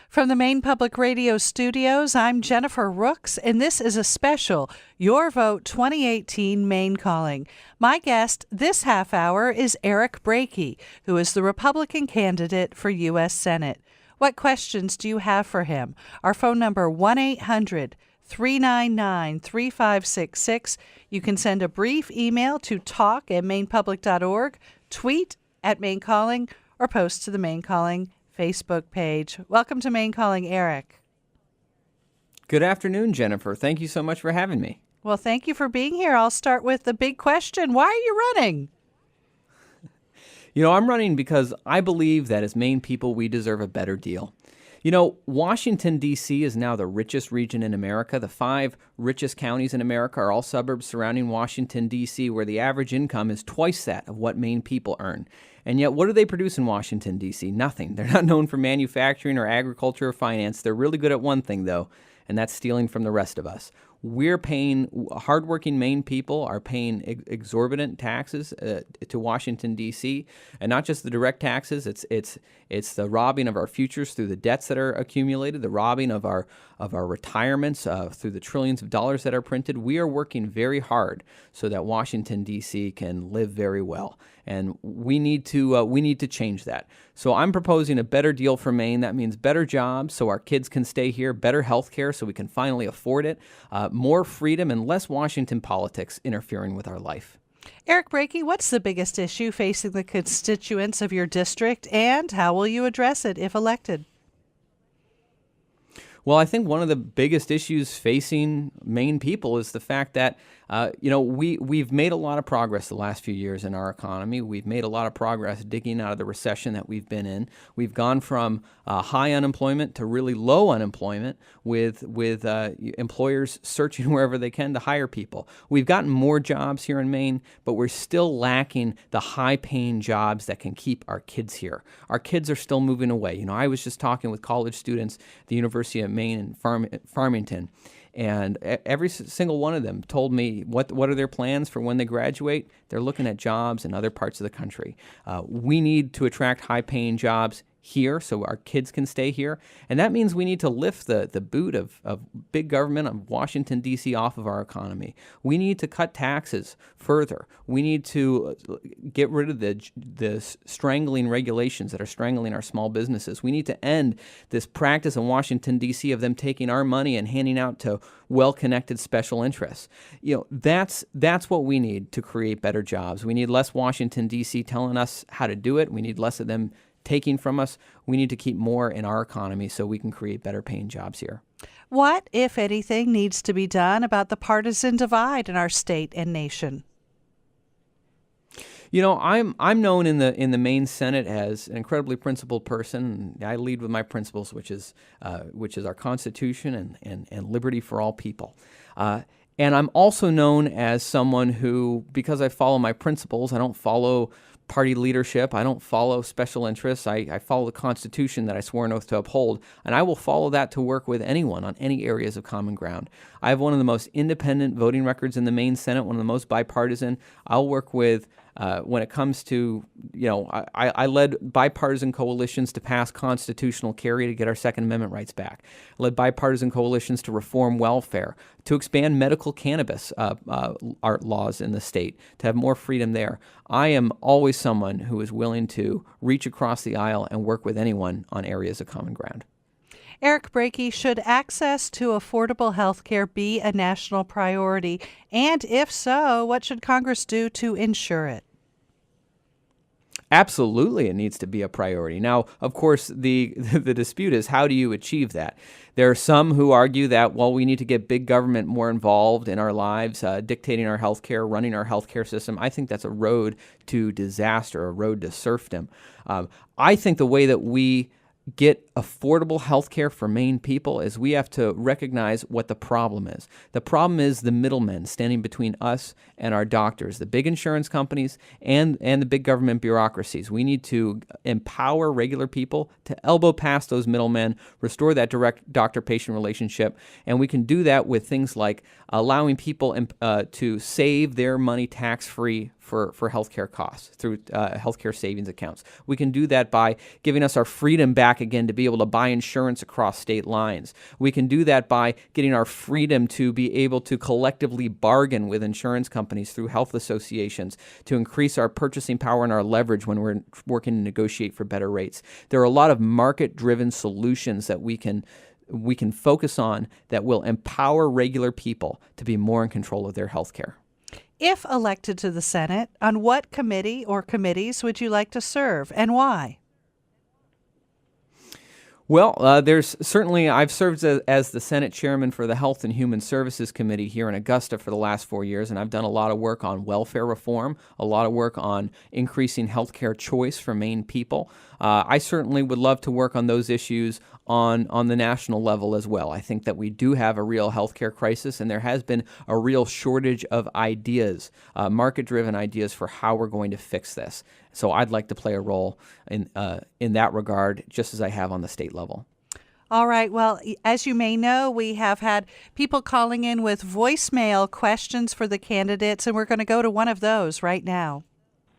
From the Maine Public Radio studios, I'm Jennifer Rooks, and this is a special Your Vote 2018 Maine Calling. My guest this half hour is Eric Brakey, who is the Republican candidate for U.S. Senate. What questions do you have for him? Our phone number 1-800-399-3566. You can send a brief email to talk@mainepublic.org, tweet at Maine Calling, or post to the Maine Calling Facebook page. Welcome to Maine Calling, Eric. Good afternoon, Jennifer. Thank you so much for having me. Well, thank you for being here. I'll start with the big question. Why are you running? I'm running because I believe that as Maine people, we deserve a better deal. Washington, D.C. is now the richest region in America. The 5 richest counties in America are all suburbs surrounding Washington, D.C., where the average income is twice that of what Maine people earn. And yet, what do they produce in Washington, D.C.? Nothing. They're not known for manufacturing or agriculture or finance. They're really good at one thing, though, and that's stealing from the rest of us. Hardworking Maine people are paying exorbitant taxes to Washington, D.C., and not just the direct taxes. It's the robbing of our futures through the debts that are accumulated, the robbing of our retirements through the trillions of dollars that are printed. We are working very hard so that Washington, D.C. can live very well, and we need to change that. So I'm proposing a better deal for Maine. That means better jobs so our kids can stay here, better health care so we can finally afford it, more freedom, and less Washington politics interfering with our life. Eric Brakey, what's the biggest issue facing the constituents of your district, and how will you address it if elected? Well, I think one of the biggest issues facing Maine people is the fact that, we've made a lot of progress the last few years in our economy. We've made a lot of progress digging out of the recession that we've been in. We've gone from high unemployment to really low unemployment with employers searching wherever they can to hire people. We've gotten more jobs here in Maine, but we're still lacking the high-paying jobs that can keep our kids here. Our kids are still moving away. I was just talking with college students at the University of Maine in Farmington, and every single one of them told me what are their plans for when they graduate. They're looking at jobs in other parts of the country. We need to attract high-paying jobs here so our kids can stay here. And that means we need to lift the boot of big government of Washington, D.C. off of our economy. We need to cut taxes further. We need to get rid of the strangling regulations that are strangling our small businesses. We need to end this practice in Washington, D.C. of them taking our money and handing out to well-connected special interests. That's what we need to create better jobs. We need less Washington, D.C. telling us how to do it. We need less of them taking from us. We need to keep more in our economy so we can create better paying jobs here. What, if anything, needs to be done about the partisan divide in our state and nation? I'm known in the Maine Senate as an incredibly principled person. I lead with my principles, which is our Constitution and liberty for all people. And I'm also known as someone who, because I follow my principles, I don't follow party leadership. I don't follow special interests. I follow the Constitution that I swore an oath to uphold, and I will follow that to work with anyone on any areas of common ground. I have one of the most independent voting records in the Maine Senate, one of the most bipartisan. I'll work with, when it comes to, I led bipartisan coalitions to pass constitutional carry to get our Second Amendment rights back. I led bipartisan coalitions to reform welfare, to expand medical cannabis laws in the state, to have more freedom there. I am always someone who is willing to reach across the aisle and work with anyone on areas of common ground. Eric Brakey, should access to affordable health care be a national priority? And if so, what should Congress do to ensure it? Absolutely, it needs to be a priority. Now, of course, the dispute is, how do you achieve that? There are some who argue that, we need to get big government more involved in our lives, dictating our health care, running our health care system. I think that's a road to disaster, a road to serfdom. I think the way that we get affordable health care for Maine people is we have to recognize what the problem is. The problem is the middlemen standing between us and our doctors, the big insurance companies and the big government bureaucracies. We need to empower regular people to elbow past those middlemen, restore that direct doctor-patient relationship, and we can do that with things like allowing people to save their money tax-free for healthcare costs through healthcare savings accounts. We can do that by giving us our freedom back again to be be able to buy insurance across state lines. We can do that by getting our freedom to be able to collectively bargain with insurance companies through health associations to increase our purchasing power and our leverage when we're working to negotiate for better rates. There are a lot of market-driven solutions that we can focus on that will empower regular people to be more in control of their health care. If elected to the Senate, on what committee or committees would you like to serve and why? Well, there's certainly, I've served as the Senate chairman for the Health and Human Services Committee here in Augusta for the last 4 years, and I've done a lot of work on welfare reform, a lot of work on increasing healthcare choice for Maine people. I certainly would love to work on those issues on the national level as well. I think that we do have a real healthcare crisis, and there has been a real shortage of ideas, market-driven ideas for how we're going to fix this. So I'd like to play a role in that regard, just as I have on the state level. All right. Well, as you may know, we have had people calling in with voicemail questions for the candidates, and we're going to go to one of those right now.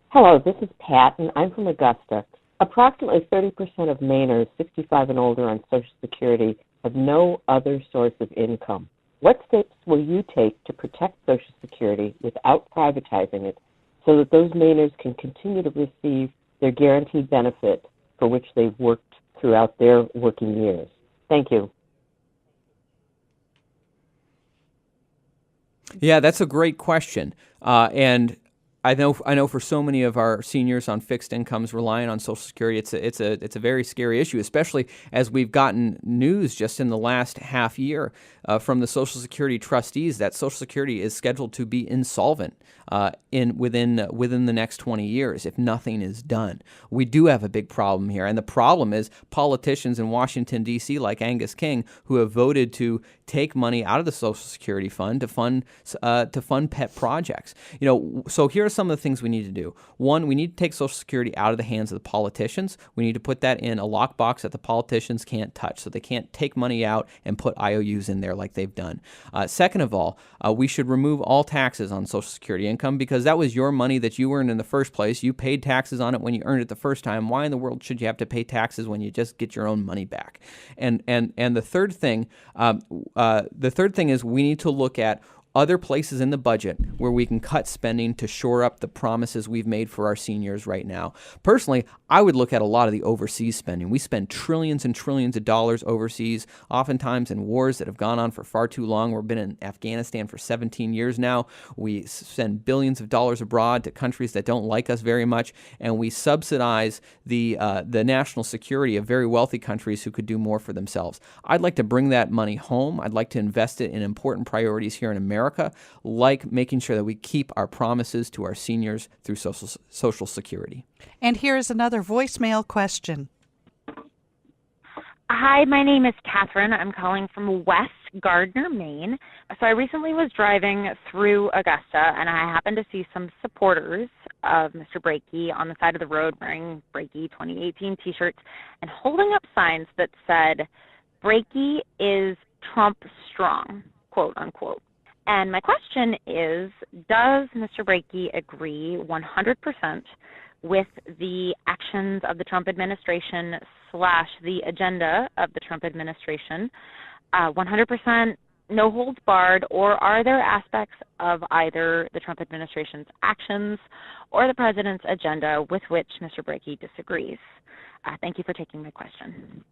Hello, this is Pat, and I'm from Augusta. Approximately 30% of Mainers 65 and older on Social Security have no other source of income. What steps will you take to protect Social Security without privatizing it so that those Mainers can continue to receive their guaranteed benefit for which they've worked throughout their working years? Thank you. Yeah, that's a great question. And I know for so many of our seniors on fixed incomes relying on Social Security, it's a very scary issue, especially as we've gotten news just in the last half year from the Social Security trustees that Social Security is scheduled to be insolvent within the next 20 years if nothing is done. We do have a big problem here, and the problem is politicians in Washington, D.C., like Angus King, who have voted to take money out of the Social Security fund to fund pet projects. So here are some of the things we need to do. One, we need to take Social Security out of the hands of the politicians. We need to put that in a lockbox that the politicians can't touch, so they can't take money out and put IOUs in there like they've done. Second of all, we should remove all taxes on Social Security income because that was your money that you earned in the first place. You paid taxes on it when you earned it the first time. Why in the world should you have to pay taxes when you just get your own money back? And the third thing is we need to look at other places in the budget where we can cut spending to shore up the promises we've made for our seniors right now. Personally, I would look at a lot of the overseas spending. We spend trillions and trillions of dollars overseas, oftentimes in wars that have gone on for far too long. We've been in Afghanistan for 17 years now. We send billions of dollars abroad to countries that don't like us very much, and we subsidize the national security of very wealthy countries who could do more for themselves. I'd like to bring that money home. I'd like to invest it in important priorities here in America, like making sure that we keep our promises to our seniors through Social Security. And here is another voicemail question. Hi, my name is Catherine. I'm calling from West Gardner, Maine. So I recently was driving through Augusta, and I happened to see some supporters of Mr. Brakey on the side of the road wearing Brakey 2018 T-shirts and holding up signs that said, "Brakey is Trump strong," quote unquote. And my question is, does Mr. Brakey agree 100% with the actions of the Trump administration / the agenda of the Trump administration, 100% no holds barred, or are there aspects of either the Trump administration's actions or the president's agenda with which Mr. Brakey disagrees? Thank you for taking my question.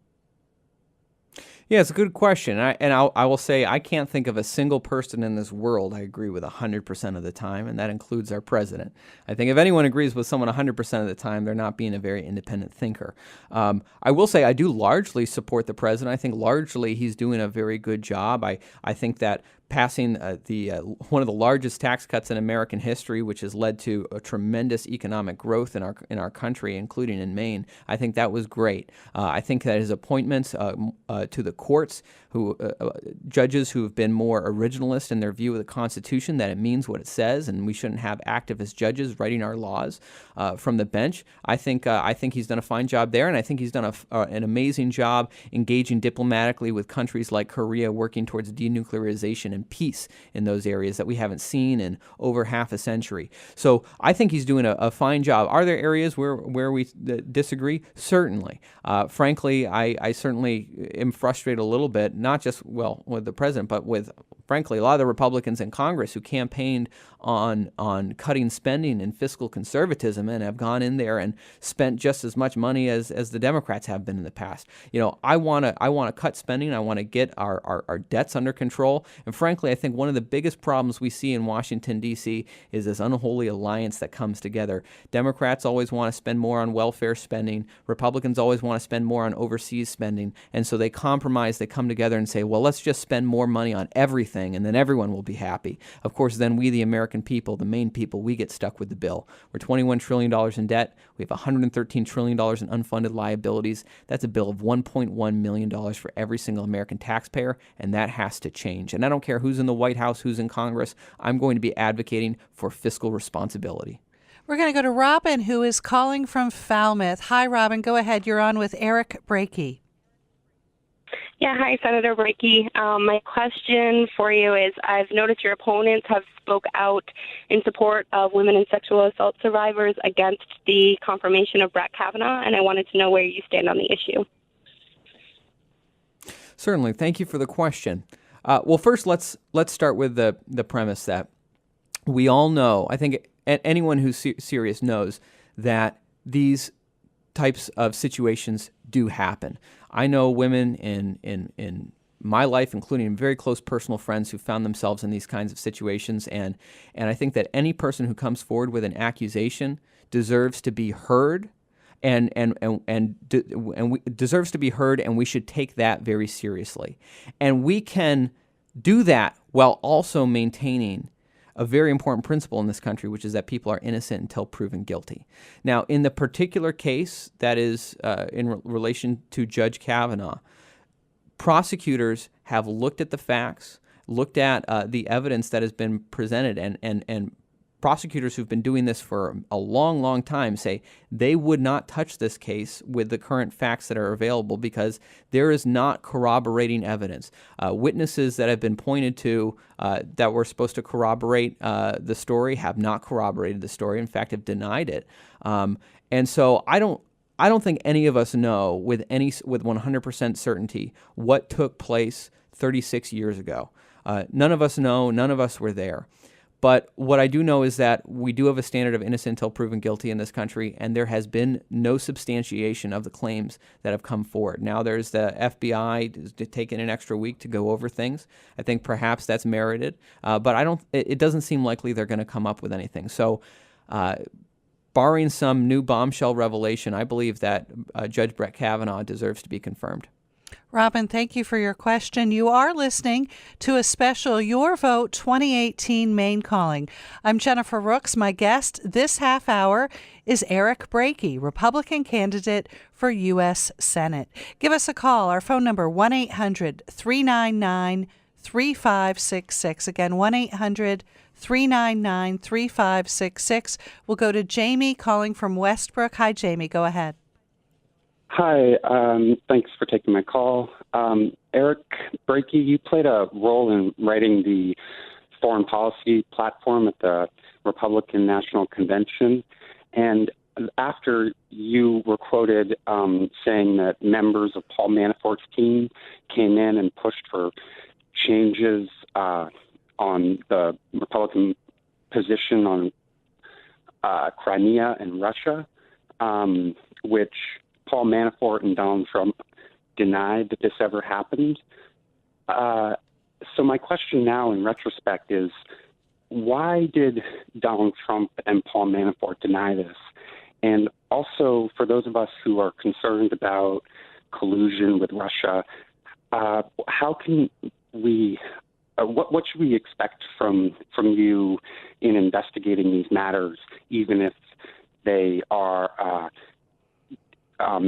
Yeah, it's a good question. I will say I can't think of a single person in this world I agree with 100% of the time, and that includes our president. I think if anyone agrees with someone 100% of the time, they're not being a very independent thinker. I will say I do largely support the president. I think largely he's doing a very good job. I think that passing one of the largest tax cuts in American history, which has led to a tremendous economic growth in our country, including in Maine. I think that was great. I think that his appointments to the courts, judges who have been more originalist in their view of the Constitution, that it means what it says, and we shouldn't have activist judges writing our laws from the bench. I think he's done a fine job there, and I think he's done an amazing job engaging diplomatically with countries like Korea, working towards denuclearization and and peace in those areas that we haven't seen in over half a century. So I think he's doing a fine job. Are there areas where we disagree? Certainly. Frankly, I certainly am frustrated a little bit, not just, with the president, but with, frankly, a lot of the Republicans in Congress who campaigned on cutting spending and fiscal conservatism and have gone in there and spent just as much money as the Democrats have been in the past. I want to cut spending. I want to get our debts under control. And frankly, I think one of the biggest problems we see in Washington, D.C. is this unholy alliance that comes together. Democrats always want to spend more on welfare spending. Republicans always want to spend more on overseas spending. And so they compromise. They come together and say, well, let's just spend more money on everything, and then everyone will be happy. Of course, then we, the American people, the Maine people, we get stuck with the bill. We're $21 trillion in debt. We have $113 trillion in unfunded liabilities. That's a bill of $1.1 million for every single American taxpayer, and that has to change. And I don't care who's in the White House, who's in Congress, I'm going to be advocating for fiscal responsibility. We're going to go to Robin, who is calling from Falmouth. Hi, Robin. Go ahead. You're on with Eric Brakey. Yeah, hi, Senator Brakey. My question for you is, I've noticed your opponents have spoke out in support of women and sexual assault survivors against the confirmation of Brett Kavanaugh, and I wanted to know where you stand on the issue. Certainly. Thank you for the question. Well, first, let's start with the premise that we all know, I think anyone who's serious knows that these types of situations do happen. I know women in my life, including very close personal friends, who found themselves in these kinds of situations, and I think that any person who comes forward with an accusation deserves to be heard, and deserves to be heard, and we should take that very seriously. And we can do that while also maintaining a very important principle in this country, which is that people are innocent until proven guilty. Now, in the particular case that is in relation to Judge Kavanaugh, prosecutors have looked at the facts, looked at the evidence that has been presented, and prosecutors who've been doing this for a long, long time say they would not touch this case with the current facts that are available because there is not corroborating evidence. Witnesses that have been pointed to that were supposed to corroborate the story have not corroborated the story. In fact, have denied it. And so I don't think any of us know with 100% certainty what took place 36 years ago. None of us know. None of us were there. But what I do know is that we do have a standard of innocent until proven guilty in this country, and there has been no substantiation of the claims that have come forward. Now there's the FBI taking an extra week to go over things. I think perhaps that's merited, but it doesn't seem likely they're going to come up with anything. So barring some new bombshell revelation, I believe that Judge Brett Kavanaugh deserves to be confirmed. Robin, thank you for your question. You are listening to a special Your Vote 2018 Maine Calling. I'm Jennifer Rooks. My guest this half hour is Eric Brakey, Republican candidate for U.S. Senate. Give us a call. Our phone number, 1-800-399-3566. Again, 1-800-399-3566. We'll go to Jamie calling from Westbrook. Hi, Jamie. Go ahead. Hi, thanks for taking my call. Eric Brakey, you played a role in writing the foreign policy platform at the Republican National Convention. And after you were quoted saying that members of Paul Manafort's team came in and pushed for changes on the Republican position on Crimea and Russia, which Paul Manafort and Donald Trump denied that this ever happened. So my question now in retrospect is, why did Donald Trump and Paul Manafort deny this? And also, for those of us who are concerned about collusion with Russia, how can we, what should we expect from you in investigating these matters, even if they are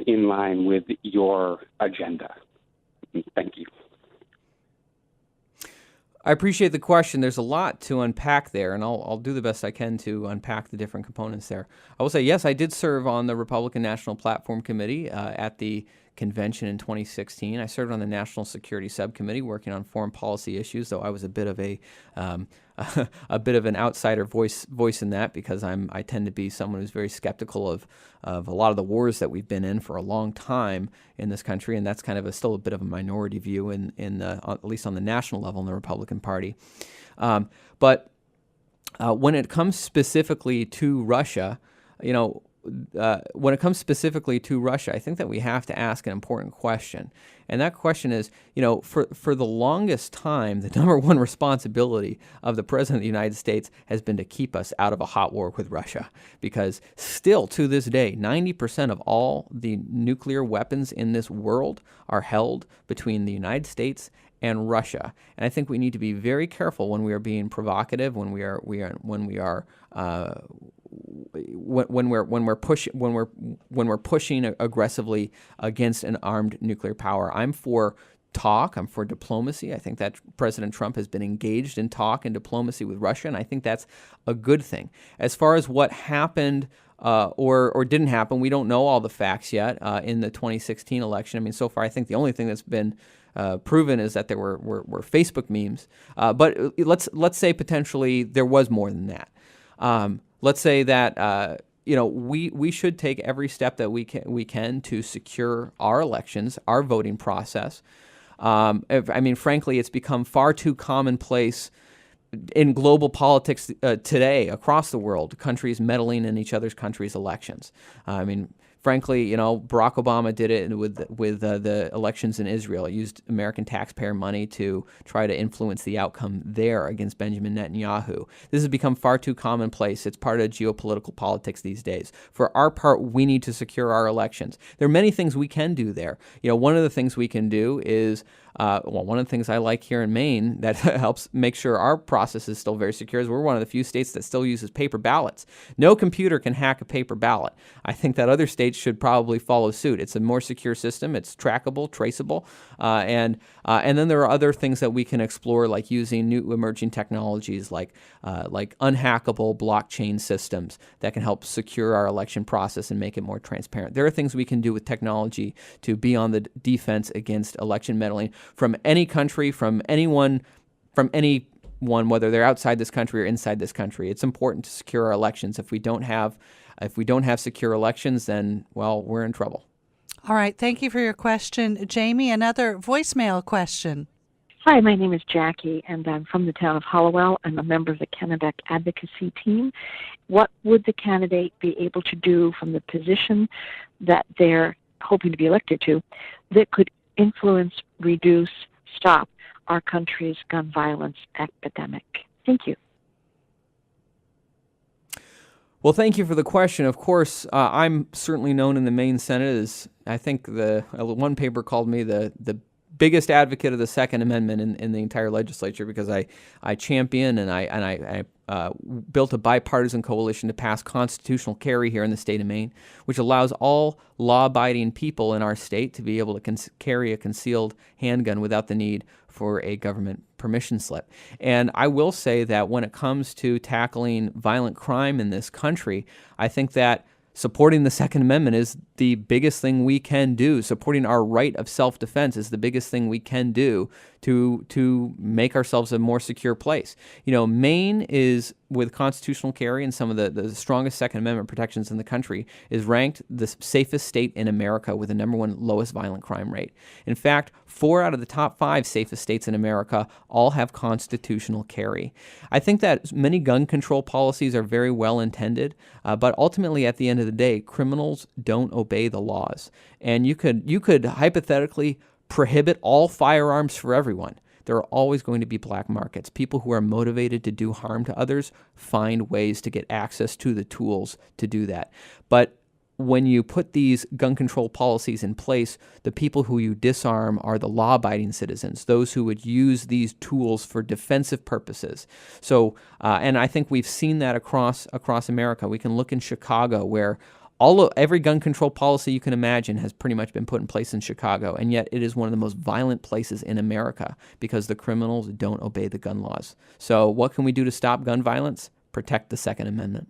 in line with your agenda? Thank you. I appreciate the question. There's a lot to unpack there, and I'll do the best I can to unpack the different components there. I will say, yes, I did serve on the Republican National Platform Committee at the convention in 2016. I served on the National Security Subcommittee working on foreign policy issues, though I was a bit of a bit of an outsider voice in that, because I tend to be someone who's very skeptical of a lot of the wars that we've been in for a long time in this country, and that's kind of still a bit of a minority view at least on the national level in the Republican Party. But when it comes specifically to Russia, when it comes specifically to Russia, I think that we have to ask an important question. And that question is, for the longest time, the number one responsibility of the President of the United States has been to keep us out of a hot war with Russia. Because still to this day, 90% of all the nuclear weapons in this world are held between the United States and Russia. And I think we need to be very careful when we are being provocative, when we're pushing aggressively against an armed nuclear power. I'm for talk. I'm for diplomacy. I think that President Trump has been engaged in talk and diplomacy with Russia, and I think that's a good thing. As far as what happened or didn't happen, we don't know all the facts yet in the 2016 election. I mean, so far, I think the only thing that's been proven is that there were Facebook memes. But let's say potentially there was more than that. Let's say that we should take every step that we can to secure our elections, our voting process. Frankly, it's become far too commonplace in global politics today across the world, countries meddling in each other's countries' elections. Frankly, Barack Obama did it with the elections in Israel. He used American taxpayer money to try to influence the outcome there against Benjamin Netanyahu. This has become far too commonplace. It's part of geopolitical politics these days. For our part, we need to secure our elections. There are many things we can do there. One of the things we can do is one of the things I like here in Maine that helps make sure our process is still very secure is we're one of the few states that still uses paper ballots. No computer can hack a paper ballot. I think that other states should probably follow suit. It's a more secure system. It's trackable, traceable, and then there are other things that we can explore, like using new emerging technologies like unhackable blockchain systems that can help secure our election process and make it more transparent. There are things we can do with technology to be on the defense against election meddling from any country, from anyone, whether they're outside this country or inside this country. It's important to secure our elections. If we don't have secure elections, then, well, we're in trouble. All right. Thank you for your question. Jamie, another voicemail question. Hi, my name is Jackie, and I'm from the town of Hollowell. I'm a member of the Kennebec advocacy team. What would the candidate be able to do from the position that they're hoping to be elected to that could influence, reduce, stop our country's gun violence epidemic? Thank you. Well, thank you for the question. Of course, I'm certainly known in the Maine Senate as, I think one paper called me the biggest advocate of the Second Amendment in the entire legislature, because I champion and I built a bipartisan coalition to pass constitutional carry here in the state of Maine, which allows all law-abiding people in our state to be able to carry a concealed handgun without the need for a government permission slip. And I will say that when it comes to tackling violent crime in this country, I think that supporting the Second Amendment is the biggest thing we can do. Supporting our right of self-defense is the biggest thing we can do to make ourselves a more secure place. Maine is, with constitutional carry and some of the strongest Second Amendment protections in the country, is ranked the safest state in America with the #1 lowest violent crime rate. In fact, 4 out of the top 5 safest states in America all have constitutional carry. I think that many gun control policies are very well intended, but ultimately at the end of the day, criminals don't obey the laws. And you could hypothetically prohibit all firearms for everyone. There are always going to be black markets. People who are motivated to do harm to others find ways to get access to the tools to do that. But when you put these gun control policies in place, the people who you disarm are the law-abiding citizens, those who would use these tools for defensive purposes. So, and I think we've seen that across America. We can look in Chicago, where every gun control policy you can imagine has pretty much been put in place in Chicago, and yet it is one of the most violent places in America because the criminals don't obey the gun laws. So what can we do to stop gun violence? Protect the Second Amendment.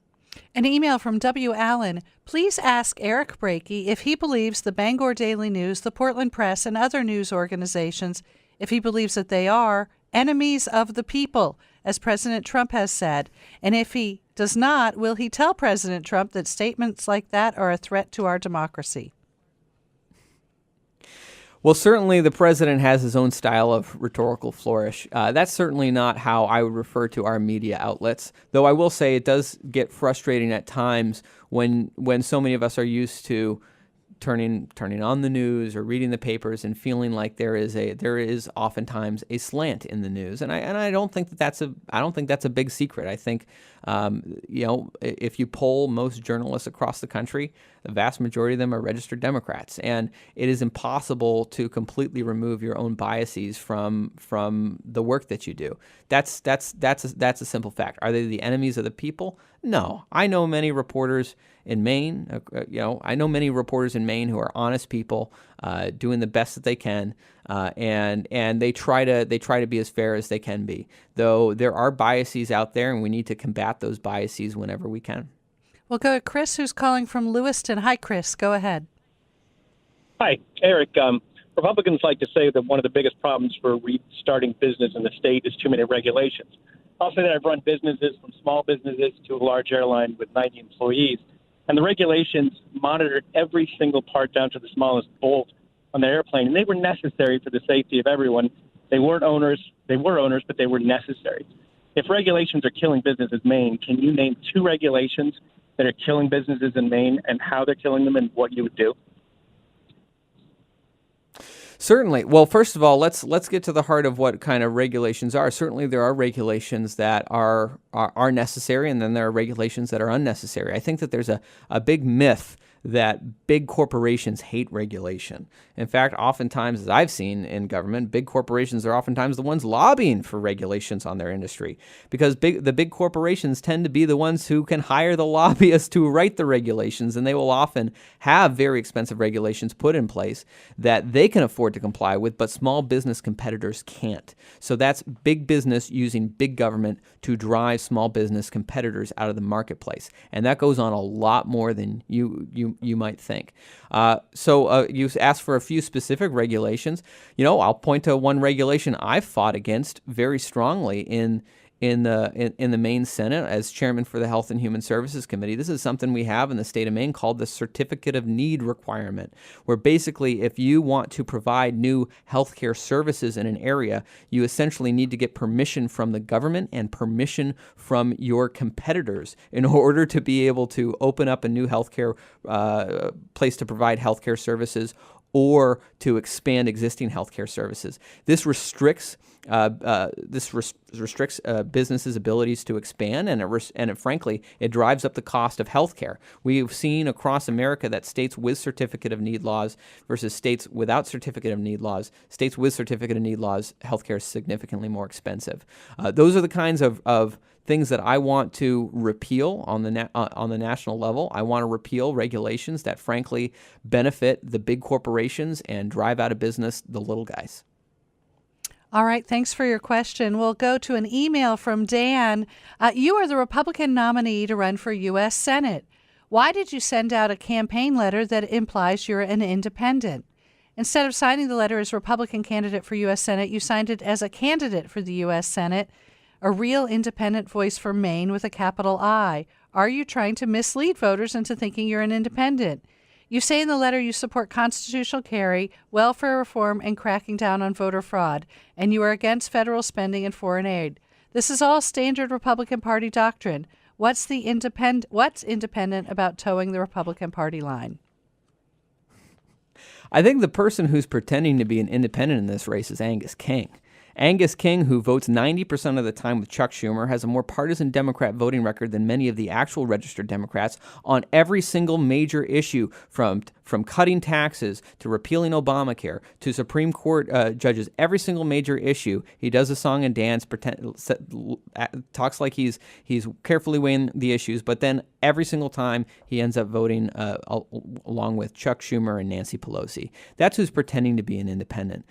An email from W. Allen. Please ask Eric Brakey if he believes the Bangor Daily News, the Portland Press, and other news organizations, if he believes that they are enemies of the people, as President Trump has said. And if he does not, will he tell President Trump that statements like that are a threat to our democracy? Well, certainly the president has his own style of rhetorical flourish. That's certainly not how I would refer to our media outlets, though I will say it does get frustrating at times when so many of us are used to turning on the news or reading the papers and feeling like there is oftentimes a slant in the news, and I don't think that's a big secret. I think if you poll most journalists across the country, the vast majority of them are registered Democrats, and it is impossible to completely remove your own biases from the work that you do. That's a simple fact. Are they the enemies of the people? No. I know many reporters in Maine. I know many reporters in Maine who are honest people, doing the best that they can, and they try to be as fair as they can be. Though there are biases out there, and we need to combat those biases whenever we can. We'll go to Chris, who's calling from Lewiston. Hi, Chris. Go ahead. Hi, Eric. Republicans like to say that one of the biggest problems for restarting business in the state is too many regulations. I'll say that I've run businesses from small businesses to a large airline with 90 employees, and the regulations monitored every single part down to the smallest bolt on the airplane, and they were necessary for the safety of everyone. They were owners, but they were necessary. If regulations are killing businesses in Maine, can you name 2 regulations that are killing businesses in Maine and how they're killing them and what you would do? Certainly. Well, first of all, let's get to the heart of what kind of regulations are. Certainly, there are regulations that are necessary, and then there are regulations that are unnecessary. I think that there's a big myth that big corporations hate regulation. In fact, oftentimes, as I've seen in government, big corporations are oftentimes the ones lobbying for regulations on their industry, because the big corporations tend to be the ones who can hire the lobbyists to write the regulations, and they will often have very expensive regulations put in place that they can afford to comply with, but small business competitors can't. So that's big business using big government to drive small business competitors out of the marketplace, and that goes on a lot more than you might think. So you asked for a few specific regulations. I'll point to one regulation I fought against very strongly in the Maine Senate as chairman for the Health and Human Services Committee. This is something we have in the state of Maine called the Certificate of Need requirement, where basically if you want to provide new healthcare services in an area, you essentially need to get permission from the government and permission from your competitors in order to be able to open up a new healthcare place to provide healthcare services or to expand existing healthcare services. This restricts businesses' abilities to expand, and frankly, it drives up the cost of healthcare. We've seen across America that states with certificate of need laws versus states without certificate of need laws. States with certificate of need laws, healthcare is significantly more expensive. Those are the kinds of things that I want to repeal on the national level. I want to repeal regulations that, frankly, benefit the big corporations and drive out of business the little guys. All right, thanks for your question. We'll go to an email from Dan. You are the Republican nominee to run for U.S. Senate. Why did you send out a campaign letter that implies you're an independent? Instead of signing the letter as Republican candidate for U.S. Senate, you signed it as a candidate for the U.S. Senate, a real independent voice for Maine with a capital I. Are you trying to mislead voters into thinking you're an independent? You say in the letter you support constitutional carry, welfare reform, and cracking down on voter fraud, and you are against federal spending and foreign aid. This is all standard Republican Party doctrine. What's independent about towing the Republican Party line? I think the person who's pretending to be an independent in this race is Angus King. Angus King, who votes 90% of the time with Chuck Schumer, has a more partisan Democrat voting record than many of the actual registered Democrats on every single major issue, from cutting taxes to repealing Obamacare to Supreme Court judges. Every single major issue, he does a song and dance, talks like he's carefully weighing the issues, but then every single time he ends up voting along with Chuck Schumer and Nancy Pelosi. That's who's pretending to be an independent.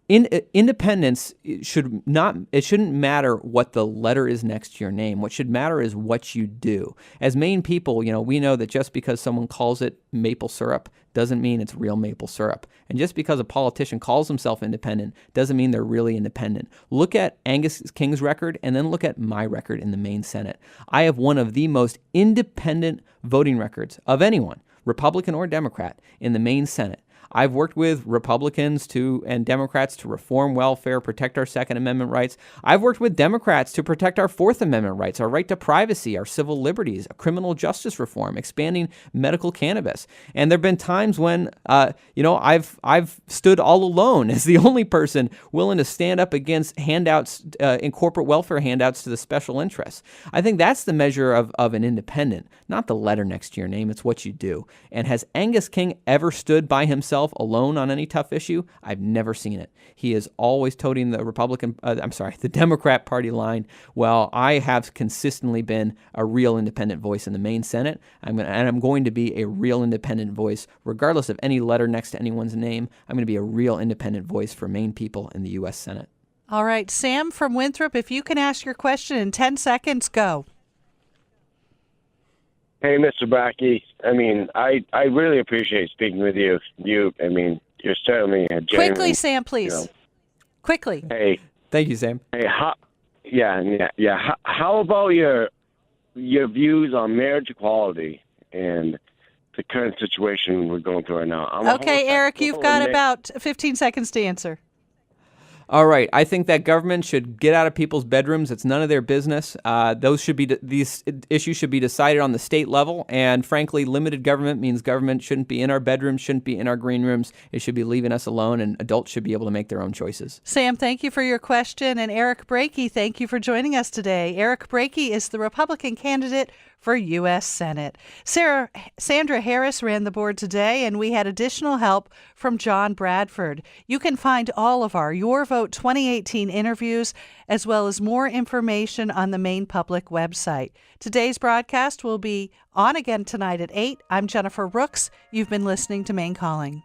Independence shouldn't matter what the letter is next to your name. What should matter is what you do. As Maine people, we know that just because someone calls it maple syrup doesn't mean it's real maple syrup. And just because a politician calls himself independent doesn't mean they're really independent. Look at Angus King's record and then look at my record in the Maine Senate. I have one of the most independent voting records of anyone, Republican or Democrat, in the Maine Senate. I've worked with Republicans and Democrats to reform welfare, protect our Second Amendment rights. I've worked with Democrats to protect our Fourth Amendment rights, our right to privacy, our civil liberties, criminal justice reform, expanding medical cannabis. And there have been times when, I've stood all alone as the only person willing to stand up against handouts in corporate welfare handouts to the special interests. I think that's the measure of an independent, not the letter next to your name. It's what you do. And has Angus King ever stood by himself alone on any tough issue? I've never seen it. He is always toting the Democrat Party line. Well, I have consistently been a real independent voice in the Maine Senate. I'm going to be a real independent voice, regardless of any letter next to anyone's name. I'm going to be a real independent voice for Maine people in the U.S. Senate. All right, Sam from Winthrop, if you can ask your question in 10 seconds, go. Hey, Mr. Brakey. I really appreciate speaking with you. You're certainly a genuine... Quickly, Sam, please. Quickly. Hey. Thank you, Sam. Hey, How about your views on marriage equality and the current situation we're going through right now? Okay, Eric, you've got about 15 seconds to answer. All right. I think that government should get out of people's bedrooms. It's none of their business. These issues should be decided on the state level. And frankly, limited government means government shouldn't be in our bedrooms, shouldn't be in our green rooms. It should be leaving us alone, and adults should be able to make their own choices. Sam, thank you for your question. And Eric Brakey, thank you for joining us today. Eric Brakey is the Republican candidate for U.S. Senate. Sandra Harris ran the board today, and we had additional help from John Bradford. You can find all of our Your Vote 2018 interviews, as well as more information on the Maine Public website. Today's broadcast will be on again tonight at 8. I'm Jennifer Rooks. You've been listening to Maine Calling.